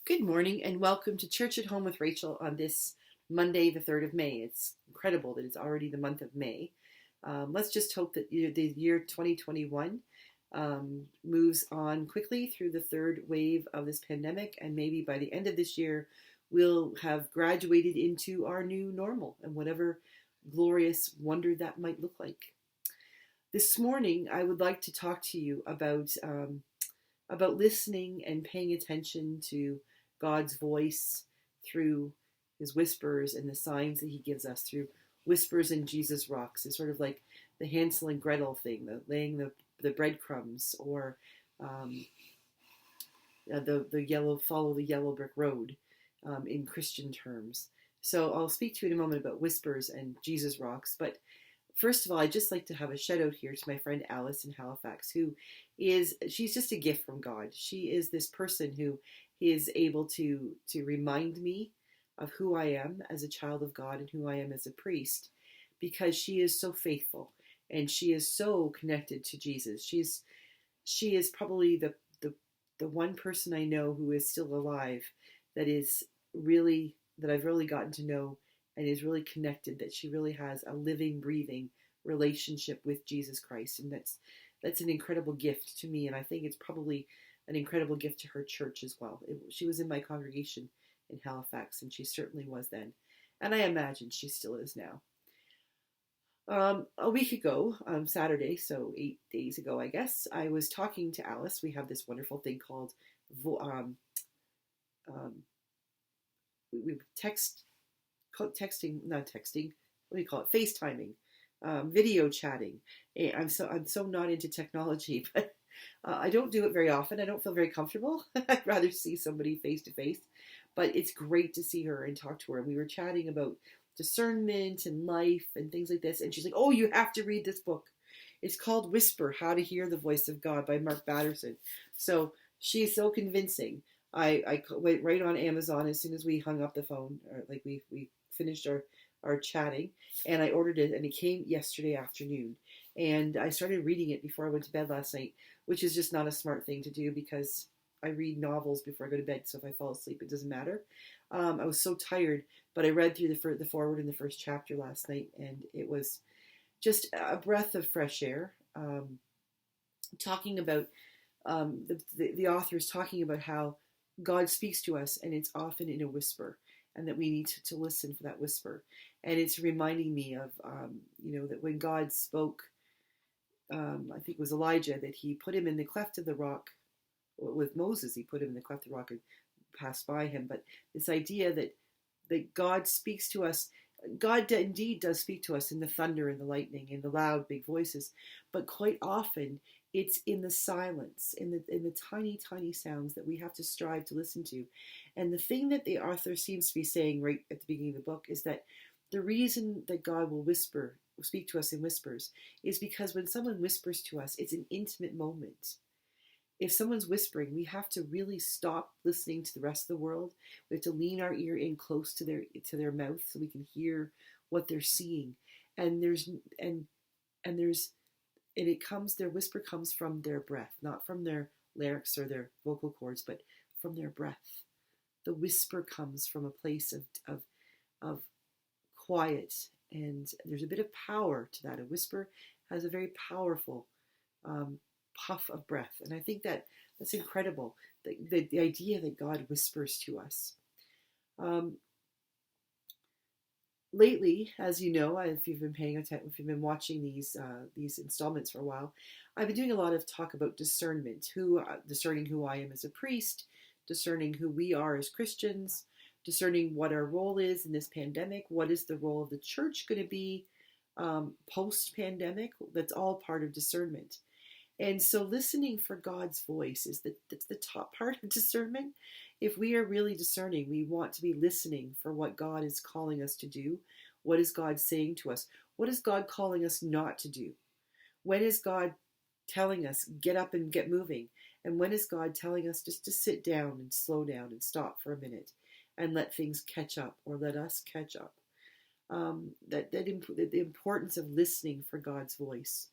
Good morning and welcome to Church at Home with Rachael on this Monday, the 3rd of May. It's incredible that it's already the month of May. Let's just hope that the year 2021 moves on quickly through the third wave of this pandemic, and maybe by the end of this year, we'll have graduated into our new normal and whatever glorious wonder that might look like. This morning, I would like to talk to you about listening and paying attention to God's voice through his whispers and the signs that he gives us through whispers and Jesus rocks. It's sort of like the Hansel and Gretel thing, the laying the breadcrumbs, or the yellow follow the yellow brick road in Christian terms. So I'll speak to you in a moment about whispers and Jesus rocks, but first of all, I'd just like to have a shout out here to my friend Alice in Halifax, she's just a gift from God. She is this person who is able to remind me of who I am as a child of God and who I am as a priest, because she is so faithful and she is so connected to Jesus. She is probably the one person I know who is still alive that I've really gotten to know and is really connected, that she really has a living, breathing relationship with Jesus Christ. And that's an incredible gift to me. And I think it's probably an incredible gift to her church as well. She was in my congregation in Halifax, and she certainly was then. And I imagine she still is now. A week ago, Saturday, so 8 days ago, I guess, I was talking to Alice. We have this wonderful thing called we not texting, what do you call it? FaceTiming, video chatting. I'm so not into technology, but I don't do it very often. I don't feel very comfortable. I'd rather see somebody face to face, but it's great to see her and talk to her. And we were chatting about discernment and life and things like this. And she's like, "Oh, you have to read this book. It's called Whisper, How to Hear the Voice of God by Mark Batterson." So she's so convincing. I went right on Amazon as soon as we hung up the phone, or like we finished our chatting, and I ordered it, and it came yesterday afternoon. And I started reading it before I went to bed last night, which is just not a smart thing to do because I read novels before I go to bed, so if I fall asleep, it doesn't matter. I was so tired, but I read through the forward in the first chapter last night, and it was just a breath of fresh air. Talking about the author is talking about how God speaks to us, and it's often in a whisper, and that we need to listen for that whisper. And it's reminding me of, that when God spoke, I think it was Elijah, that he put him in the cleft of the rock. With Moses, he put him in the cleft of the rock and passed by him. But this idea that God speaks to us, God indeed does speak to us in the thunder and the lightning, in the loud, big voices. But quite often, it's in the silence, in the tiny, tiny sounds that we have to strive to listen to. And the thing that the author seems to be saying right at the beginning of the book is that the reason that God will speak to us in whispers, is because when someone whispers to us, it's an intimate moment. If someone's whispering, we have to really stop listening to the rest of the world. We have to lean our ear in close to their mouth so we can hear what they're seeing. And their whisper comes from their breath, not from their larynx or their vocal cords, but from their breath. The whisper comes from a place of quiet, and there's a bit of power to that. A whisper has a very powerful puff of breath, and I think that's incredible. The idea that God whispers to us. Lately, as you know, if you've been watching these installments for a while, I've been doing a lot of talk about discernment, discerning who I am as a priest, discerning who we are as Christians, discerning what our role is in this pandemic. What is the role of the church going to be post-pandemic? That's all part of discernment. And so listening for God's voice that's the top part of discernment. If we are really discerning, we want to be listening for what God is calling us to do. What is God saying to us? What is God calling us not to do? When is God telling us, get up and get moving? And when is God telling us just to sit down and slow down and stop for a minute and let things catch up, or let us catch up? The importance of listening for God's voice.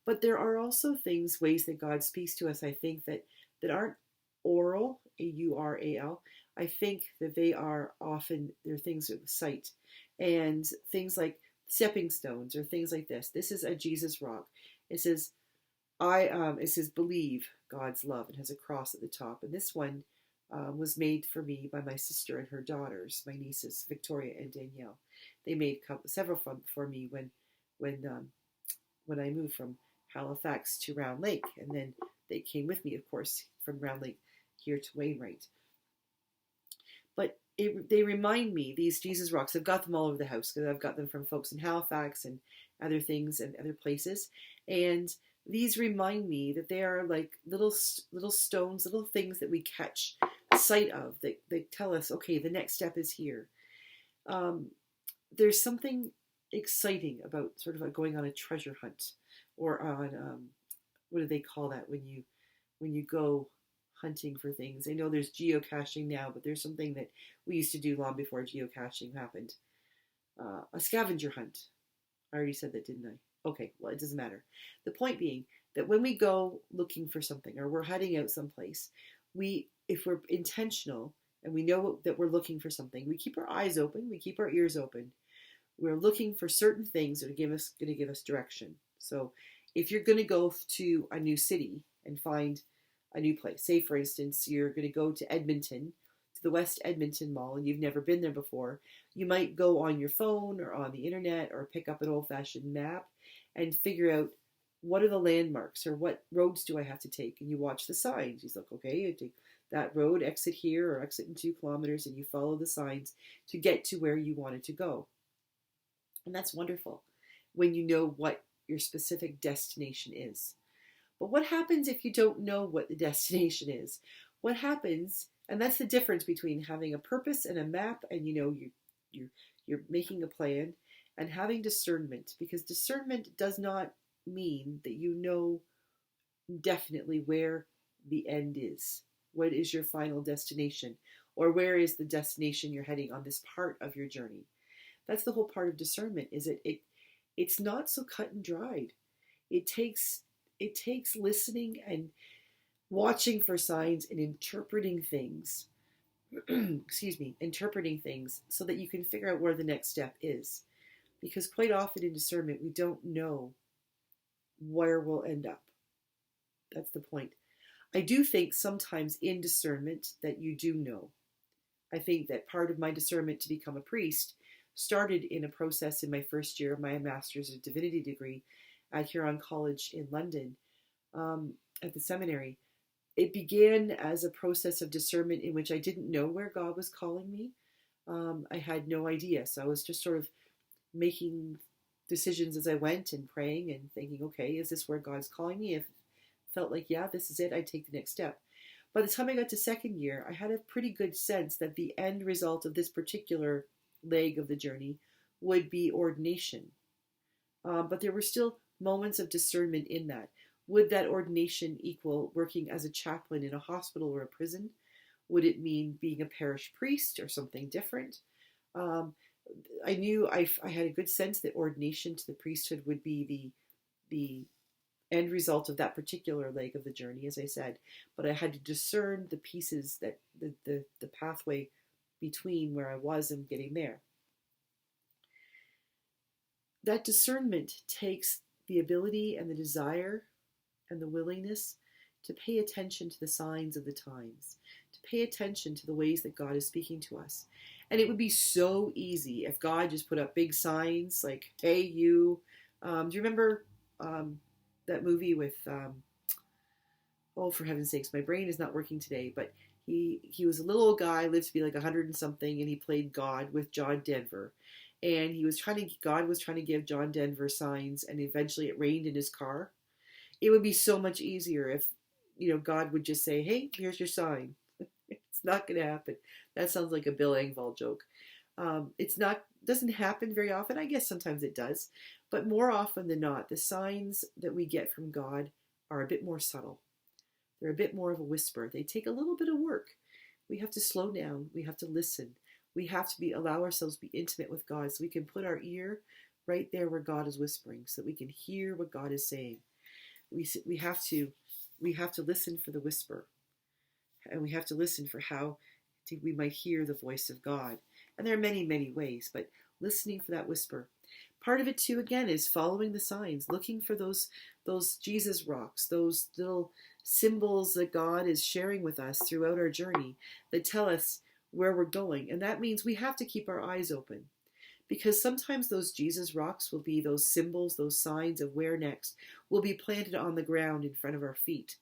But there are also ways that God speaks to us, I think, that aren't oral Ural, I think that they're things of sight, and things like stepping stones or things like this. This is a Jesus rock. It says, it says, believe God's love. It has a cross at the top. And this one was made for me by my sister and her daughters, my nieces, Victoria and Danielle. They made several for me when I moved from Halifax to Round Lake. And then they came with me, of course, from Round Lake here to Wainwright. But they remind me, these Jesus rocks, I've got them all over the house because I've got them from folks in Halifax and other things and other places. And these remind me that they are like little stones, little things that we catch sight of that tell us, okay, the next step is here. There's something exciting about sort of going on a treasure hunt, or on what do they call that when you go hunting for things? I know there's geocaching now, but there's something that we used to do long before geocaching happened. A scavenger hunt. I already said that, didn't I? Okay, well, it doesn't matter. The point being that when we go looking for something or we're heading out someplace, if we're intentional and we know that we're looking for something, we keep our eyes open, we keep our ears open. We're looking for certain things that are going to give us direction. So if you're going to go to a new city and find a new place, say for instance, you're going to go to Edmonton, to the West Edmonton Mall, and you've never been there before, you might go on your phone or on the internet or pick up an old-fashioned map and figure out what are the landmarks or what roads do I have to take, and you watch the signs. You look, okay, you take that road, exit here or exit in 2 kilometers, and you follow the signs to get to where you wanted to go. And that's wonderful when you know what your specific destination is. But what happens if you don't know what the destination is? What happens, and that's the difference between having a purpose and a map, and you're making a plan, and having discernment, because discernment does not mean that you know definitely where the end is. What is your final destination? Or where is the destination you're heading on this part of your journey? That's the whole part of discernment, is it's not so cut and dried. It takes listening and watching for signs and interpreting things. Interpreting things so that you can figure out where the next step is. Because quite often in discernment, we don't know where we'll end up. That's the point. I do think sometimes in discernment that you do know. I think that part of my discernment to become a priest started in a process in my first year of my Master's of Divinity degree at Huron College in London, at the seminary. It began as a process of discernment in which I didn't know where God was calling me. I had no idea. So I was just sort of making decisions as I went and praying and thinking, okay, is this where God's calling me? If it felt like, yeah, this is it, I'd take the next step. By the time I got to second year, I had a pretty good sense that the end result of this particular leg of the journey would be ordination. But there were still moments of discernment in that. Would that ordination equal working as a chaplain in a hospital or a prison? Would it mean being a parish priest or something different? I knew I had a good sense that ordination to the priesthood would be the end result of that particular leg of the journey, as I said. But I had to discern the pieces, that the pathway between where I was and getting there. That discernment takes the ability and the desire and the willingness to pay attention to the signs of the times, to pay attention to the ways that God is speaking to us. And it would be so easy if God just put up big signs like, hey, you, do you remember that movie with, oh, for heaven's sakes, my brain is not working today, but he was a little old guy, lived to be like 100 and something, and he played God with John Denver. And God was trying to give John Denver signs, and eventually it rained in his car. It would be so much easier if, God would just say, hey, here's your sign. It's not going to happen. That sounds like a Bill Engvall joke. Doesn't happen very often. I guess sometimes it does. But more often than not, the signs that we get from God are a bit more subtle. They're a bit more of a whisper. They take a little bit of work. We have to slow down. We have to listen. We have to allow ourselves to be intimate with God so we can put our ear right there where God is whispering so that we can hear what God is saying. We have to listen for the whisper. and we have to listen for how we might hear the voice of God. And there are many, many ways, but listening for that whisper. Part of it too, again, is following the signs, looking for those Jesus rocks, those little symbols that God is sharing with us throughout our journey that tell us where we're going. And that means we have to keep our eyes open, because sometimes those Jesus rocks will be those symbols, those signs of where next, will be planted on the ground in front of our feet.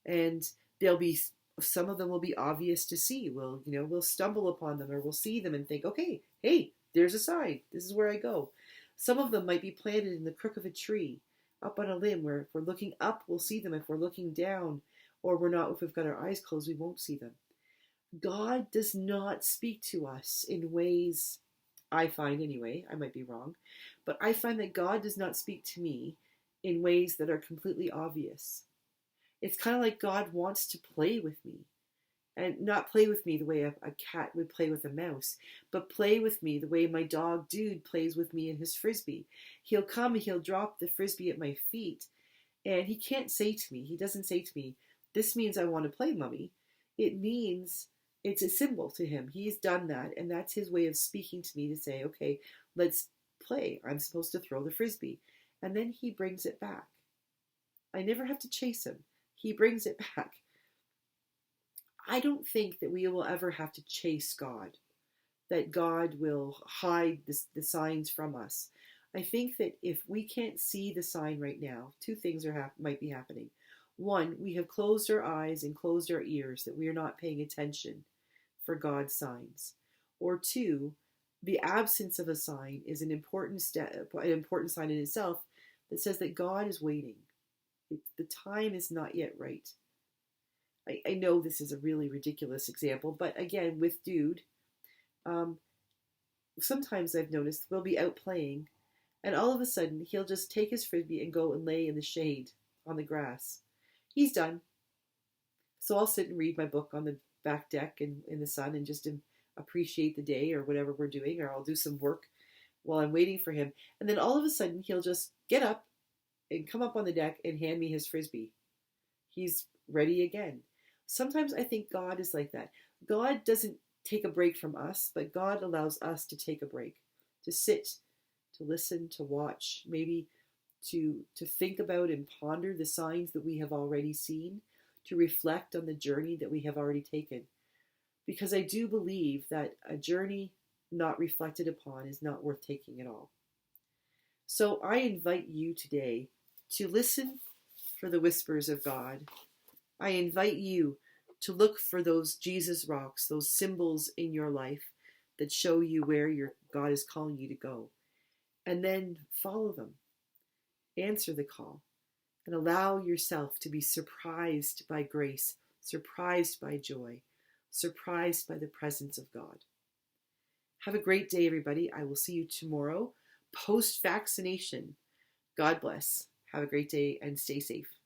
And they'll be, some of them will be obvious to see. We'll stumble upon them, or we'll see them and think, okay, hey, there's a sign. This is where I go. Some of them might be planted in the crook of a tree, up on a limb, where if we're looking up, we'll see them. If we're looking down, or if we've got our eyes closed, we won't see them. God does not speak to us in ways, I find anyway, I might be wrong, but I find that God does not speak to me in ways that are completely obvious. It's kind of like God wants to play with me. And not play with me the way a cat would play with a mouse, but play with me the way my dog Dude plays with me in his frisbee. He'll come and he'll drop the frisbee at my feet, and he doesn't say to me, this means I want to play, Mummy. It means it's a symbol to him. He's done that, and that's his way of speaking to me to say, okay, let's play. I'm supposed to throw the frisbee. And then he brings it back. I never have to chase him. He brings it back. I don't think that we will ever have to chase God, that God will hide the signs from us. I think that if we can't see the sign right now, two things might be happening. One, we have closed our eyes and closed our ears, that we are not paying attention for God's signs. Or two, the absence of a sign is an important sign in itself that says that God is waiting. The time is not yet right. I know this is a really ridiculous example, but again, with Dude, sometimes I've noticed we'll be out playing, and all of a sudden he'll just take his frisbee and go and lay in the shade on the grass. He's done. So I'll sit and read my book on the back deck and in the sun and just appreciate the day or whatever we're doing, or I'll do some work while I'm waiting for him. And then all of a sudden he'll just get up and come up on the deck and hand me his frisbee. He's ready again. Sometimes I think God is like that. God doesn't take a break from us, but God allows us to take a break, to sit, to listen, to watch, maybe to think about and ponder the signs that we have already seen, to reflect on the journey that we have already taken. Because I do believe that a journey not reflected upon is not worth taking at all. So I invite you today to listen for the whispers of God. I invite you to look for those Jesus rocks, those symbols in your life that show you where your God is calling you to go. And then follow them. Answer the call. And allow yourself to be surprised by grace, surprised by joy, surprised by the presence of God. Have a great day, everybody. I will see you tomorrow, post-vaccination. God bless. Have a great day and stay safe.